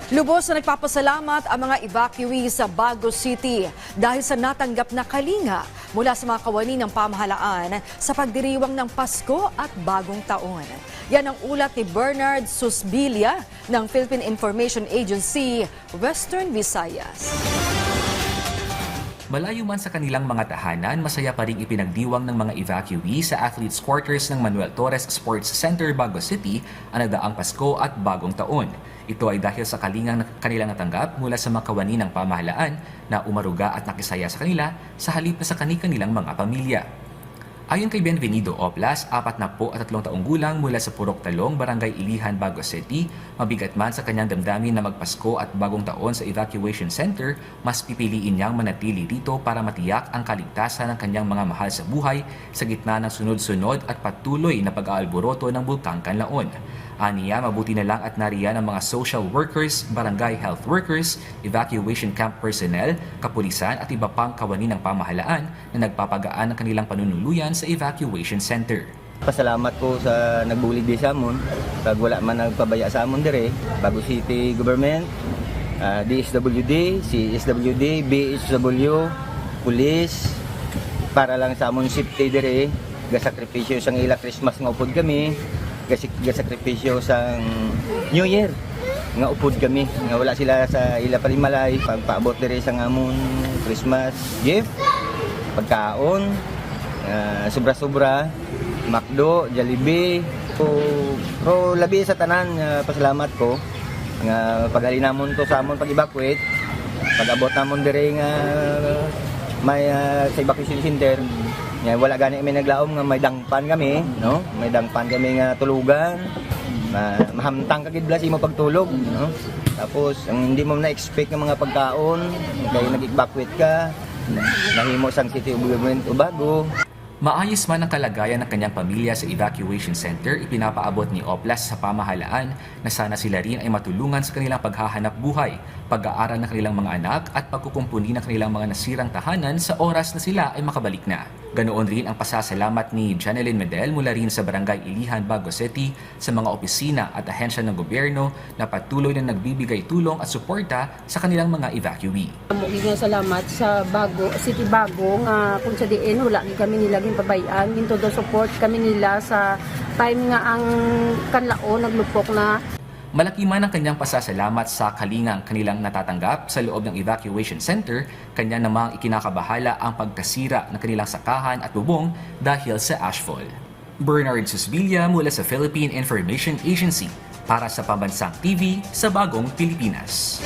Lubos na nagpapasalamat ang mga evacuee sa Bago City dahil sa natanggap na kalinga mula sa mga kawani ng pamahalaan sa pagdiriwang ng Pasko at Bagong Taon. Yan ang ulat ni Bernard Susbilia ng Philippine Information Agency, Western Visayas. Malayo man sa kanilang mga tahanan, masaya pa rin ipinagdiwang ng mga evacuee sa athletes quarters ng Manuel Torres Sports Center, Bago City ang nagdaang Pasko at Bagong Taon. Ito ay dahil sa kalingang kanilang natanggap mula sa mga kawani ng pamahalaan na umaruga at nakisaya sa kanila sa halip na sa kanilang mga pamilya. Ayon kay Benvenido Oplas, 43 taong gulang mula sa Purok Talong, Barangay Ilihan, Bago City, mabigat man sa kanyang damdamin na magpasko at Bagong Taon sa evacuation center, mas pipiliin niyang manatili dito para matiyak ang kaligtasan ng kanyang mga mahal sa buhay sa gitna ng sunod-sunod at patuloy na pag-aalboroto ng Bulkang Kanlaon. Aniya, mabuti na lang at nariyan ang mga social workers, barangay health workers, evacuation camp personnel, kapulisan at iba pang kawani ng pamahalaan na nagpapagaan ng kanilang panunuluyan sa evacuation center. Pasalamat ko sa nagbulig di sa amon, pag wala man nagpabaya sa amon dire, Bago City Government, DSWD, CSWD, BHW, Police, para lang sa amon safety dire, gasakripisyo sang ila Christmas nga upod kami, gasakripisyo sang New Year nga upod kami, nga wala sila sa ila palimalay, pagpaabot dire sa amon Christmas gift, pagkaon, sobra-sobra, Macdo, Jollibee. Pero labi sa tanan, pasalamat ko nga pag-ali namon to sa amon pag-evacuate, pag-abot namon dire nga may sa evacuation center, nga wala gani may naglaom nga may dangpan kami, no? May dangpan kami nga tulugan. Mahamtang ka gid blas imo pagtulog, no? Tapos ang hindi mo na-expect nga mga pagkaon, kay nag-evacuate ka, nahimo sang City of Government o Bago. Maayos man ang kalagayan ng kanyang pamilya sa evacuation center, ipinapaabot ni Oplas sa pamahalaan na sana sila rin ay matulungan sa kanilang paghahanap buhay, pag-aaral ng kanilang mga anak at pagkukumpuni ng kanilang mga nasirang tahanan sa oras na sila ay makabalik na. Ganoon rin ang pasasalamat ni Janeline Medel mula rin sa Barangay Ilihan, Bago City sa mga opisina at ahensya ng gobyerno na patuloy na nagbibigay tulong at suporta sa kanilang mga evacuee. Muli salamat sa Bago City Bago nga kung sa diin wala kami nilaging pabayaan, ginto do support kami nila sa time nga ang kanlao naglupok na. Malaki man ang kanyang pasasalamat sa kalingang kanilang natatanggap sa loob ng evacuation center, kanya namang ikinakabahala ang pagkasira ng kanilang sakahan at bubong dahil sa ashfall. Bernard Susbilia mula sa Philippine Information Agency para sa Pambansang TV sa Bagong Pilipinas.